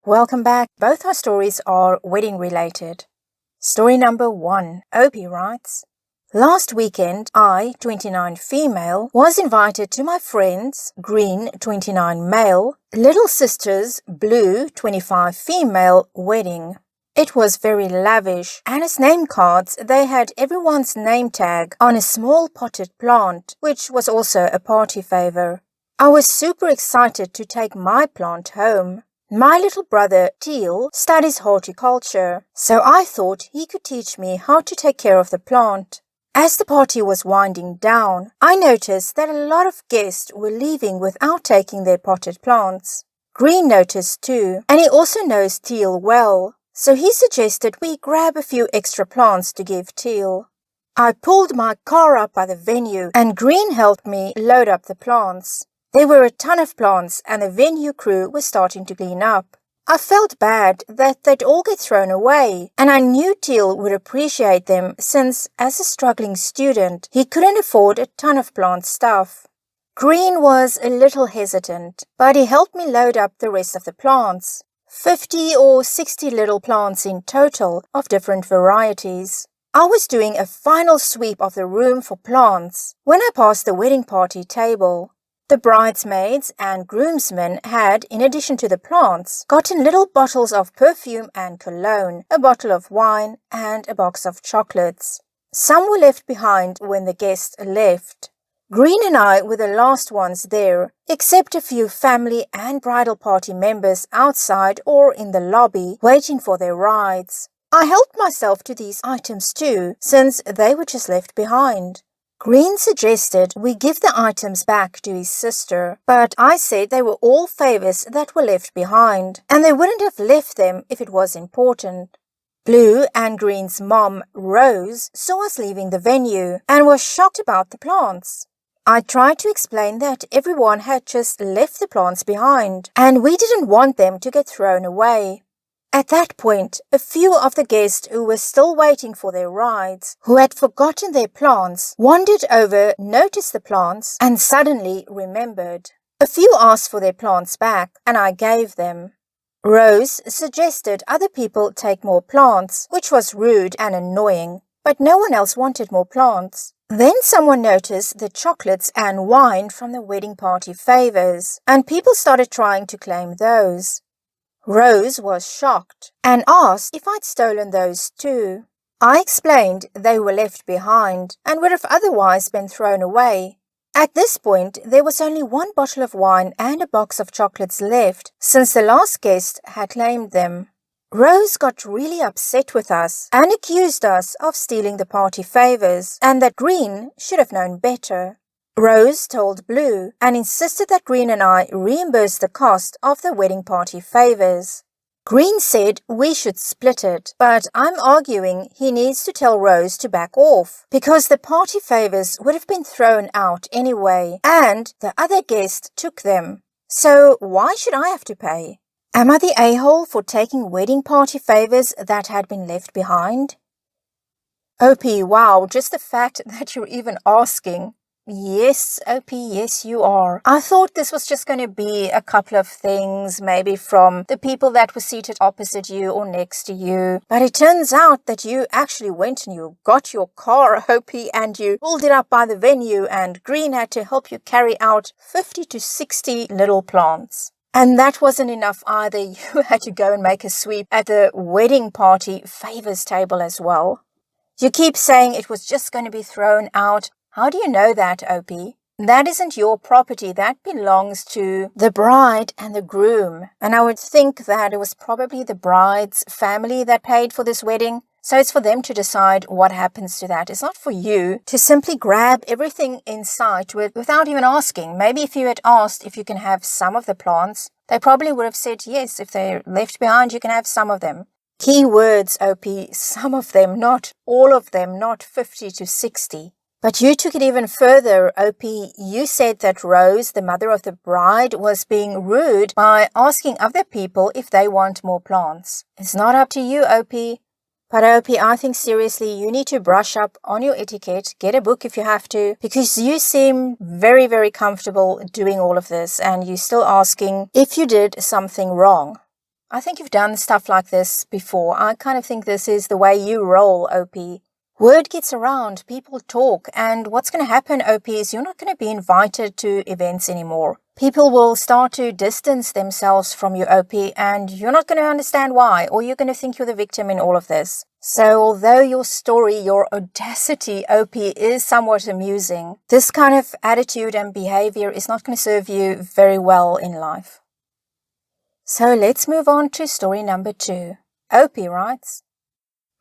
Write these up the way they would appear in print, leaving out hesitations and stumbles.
Welcome back. Both our stories are wedding related. Story number 1. Opie writes, Last weekend, I, 29 female, was invited to my friend's, Green, 29 male, little sister's, Blue, 25 female, wedding. It was very lavish, and as name cards, they had everyone's name tag on a small potted plant, which was also a party favor. I was super excited to take my plant home. My little brother, Teal, studies horticulture, so I thought he could teach me how to take care of the plant. As the party was winding down, I noticed that a lot of guests were leaving without taking their potted plants. Green noticed too, and he also knows Teal well, so he suggested we grab a few extra plants to give Teal. I pulled my car up by the venue, and Green helped me load up the plants. There were a ton of plants and the venue crew was starting to clean up. I felt bad that they'd all get thrown away, and I knew Teal would appreciate them since, as a struggling student, he couldn't afford a ton of plant stuff. Green was a little hesitant, but he helped me load up the rest of the plants. 50 or 60 little plants in total of different varieties. I was doing a final sweep of the room for plants when I passed the wedding party table. The bridesmaids and groomsmen had, in addition to the plants, gotten little bottles of perfume and cologne, a bottle of wine, and a box of chocolates. Some were left behind when the guests left. Green and I were the last ones there, except a few family and bridal party members outside or in the lobby waiting for their rides. I helped myself to these items too, since they were just left behind. Green suggested we give the items back to his sister, but I said they were all favors that were left behind, and they wouldn't have left them if it was important. Blue and Green's mom, Rose, saw us leaving the venue and was shocked about the plants. I tried to explain that everyone had just left the plants behind, and we didn't want them to get thrown away. At that point, a few of the guests who were still waiting for their rides, who had forgotten their plants, wandered over, noticed the plants, and suddenly remembered. A few asked for their plants back, and I gave them. Rose suggested other people take more plants, which was rude and annoying, but no one else wanted more plants. Then someone noticed the chocolates and wine from the wedding party favors, and people started trying to claim those. Rose was shocked and asked if I'd stolen those too. I explained they were left behind and would have otherwise been thrown away. At this point, there was only one bottle of wine and a box of chocolates left, since the last guest had claimed them. Rose got really upset with us and accused us of stealing the party favors and that Green should have known better. Rose told Blue and insisted that Green and I reimburse the cost of the wedding party favors. Green said we should split it, but I'm arguing he needs to tell Rose to back off, because the party favors would have been thrown out anyway, and the other guest took them. So why should I have to pay? Am I the a-hole for taking wedding party favors that had been left behind? OP, wow, just the fact that you're even asking. Yes, OP, yes you are. I thought this was just going to be a couple of things, maybe from the people that were seated opposite you or next to you. But it turns out that you actually went and you got your car, OP, and you pulled it up by the venue, and Green had to help you carry out 50 to 60 little plants. And that wasn't enough either. You had to go and make a sweep at the wedding party favors table as well. You keep saying it was just going to be thrown out. How do you know that, OP? That isn't your property. That belongs to the bride and the groom. And I would think that it was probably the bride's family that paid for this wedding. So it's for them to decide what happens to that. It's not for you to simply grab everything in sight without even asking. Maybe if you had asked if you can have some of the plants, they probably would have said yes. If they're left behind, you can have some of them. Key words, OP, some of them, not all of them, not 50 to 60. But you took it even further, OP. You said that Rose, the mother of the bride, was being rude by asking other people if they want more plants. It's not up to you, OP. But OP, I think seriously, you need to brush up on your etiquette, get a book if you have to, because you seem very, very comfortable doing all of this and you're still asking if you did something wrong. I think you've done stuff like this before. I kind of think this is the way you roll, OP. Word gets around, people talk, and what's going to happen, OP, is you're not going to be invited to events anymore. People will start to distance themselves from you, OP, and you're not going to understand why, or you're going to think you're the victim in all of this. So although your story, your audacity, OP, is somewhat amusing, this kind of attitude and behavior is not going to serve you very well in life. So let's move on to story number 2. OP writes,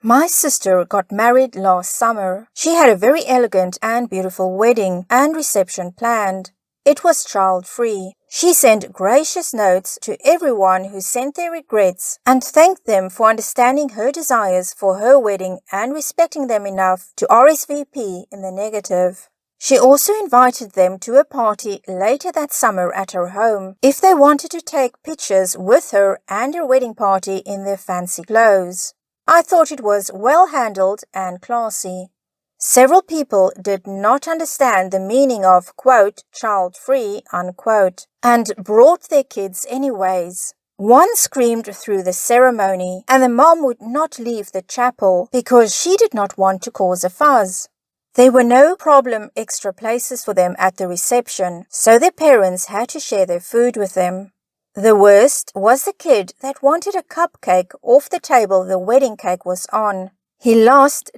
my sister got married last summer. She had a very elegant and beautiful wedding and reception planned. It was child-free. She sent gracious notes to everyone who sent their regrets and thanked them for understanding her desires for her wedding and respecting them enough to RSVP in the negative. She also invited them to a party later that summer at her home if they wanted to take pictures with her and her wedding party in their fancy clothes. I thought it was well handled and classy. Several people did not understand the meaning of, quote, child-free, unquote, and brought their kids anyways. One screamed through the ceremony, and the mom would not leave the chapel because she did not want to cause a fuss. There were no problem extra places for them at the reception, so their parents had to share their food with them. The worst was the kid that wanted a cupcake off the table the wedding cake was on. He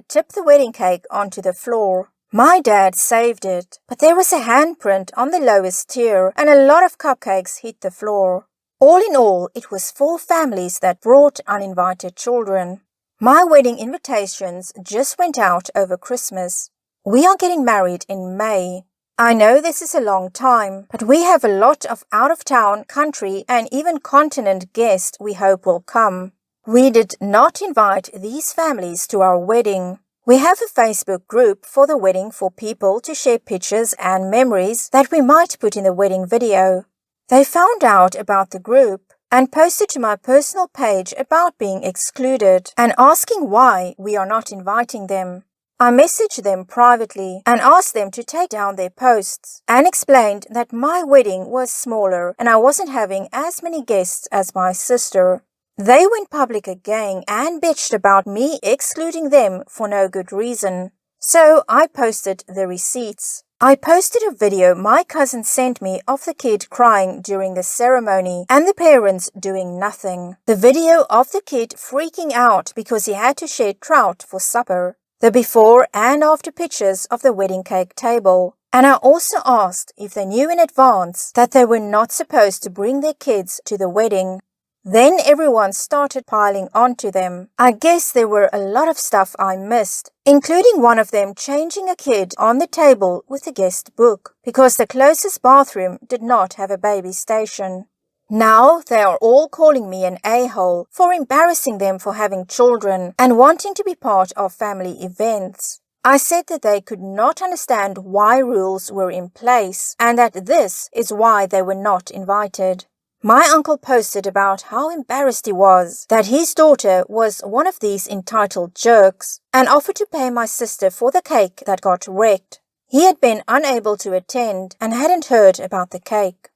tipped the wedding cake onto the floor. My dad saved it, but there was a handprint on the lowest tier and a lot of cupcakes hit the floor. All in all, it was 4 families that brought uninvited children. My wedding invitations just went out over Christmas. We are getting married in May. I know this is a long time, but we have a lot of out-of-town, country, and even continent guests we hope will come. We did not invite these families to our wedding. We have a Facebook group for the wedding for people to share pictures and memories that we might put in the wedding video. They found out about the group and posted to my personal page about being excluded and asking why we are not inviting them. I messaged them privately and asked them to take down their posts and explained that my wedding was smaller and I wasn't having as many guests as my sister. They went public again and bitched about me excluding them for no good reason. So I posted the receipts. I posted a video my cousin sent me of the kid crying during the ceremony and the parents doing nothing. The video of the kid freaking out because he had to share trout for supper. The before and after pictures of the wedding cake table. And I also asked if they knew in advance that they were not supposed to bring their kids to the wedding. Then everyone started piling onto them. I guess there were a lot of stuff I missed, including one of them changing a kid on the table with a guest book because the closest bathroom did not have a baby station. Now they are all calling me an a-hole for embarrassing them for having children and wanting to be part of family events. I said that they could not understand why rules were in place and that this is why they were not invited. My uncle posted about how embarrassed he was that his daughter was one of these entitled jerks and offered to pay my sister for the cake that got wrecked. He had been unable to attend and hadn't heard about the cake.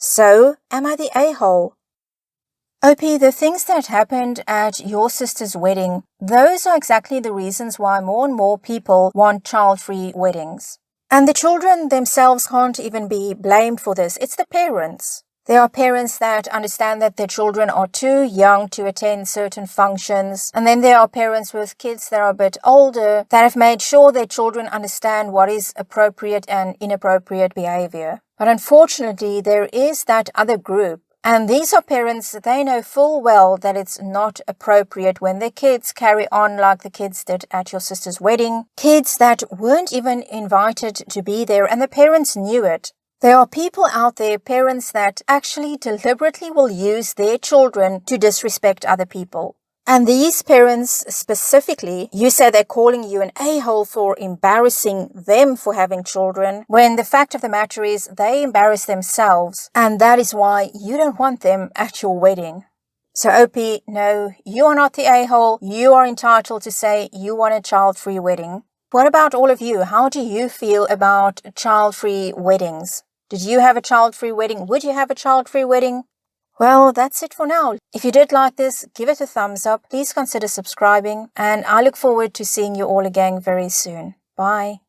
So, am I the a-hole? OP, the things that happened at your sister's wedding, those are exactly the reasons why more and more people want child-free weddings. And the children themselves can't even be blamed for this. It's the parents. There are parents that understand that their children are too young to attend certain functions. And then there are parents with kids that are a bit older that have made sure their children understand what is appropriate and inappropriate behavior. But unfortunately, there is that other group. And these are parents, they know full well that it's not appropriate when their kids carry on like the kids did at your sister's wedding. Kids that weren't even invited to be there and the parents knew it. There are people out there, parents that actually deliberately will use their children to disrespect other people. And these parents specifically, you say they're calling you an a-hole for embarrassing them for having children, when the fact of the matter is they embarrass themselves, and that is why you don't want them at your wedding. So OP, no, you are not the a-hole. You are entitled to say you want a child-free wedding. What about all of you? How do you feel about child-free weddings? Did you have a child-free wedding? Would you have a child-free wedding? Well, that's it for now. If you did like this, give it a thumbs up. Please consider subscribing, and I look forward to seeing you all again very soon. Bye.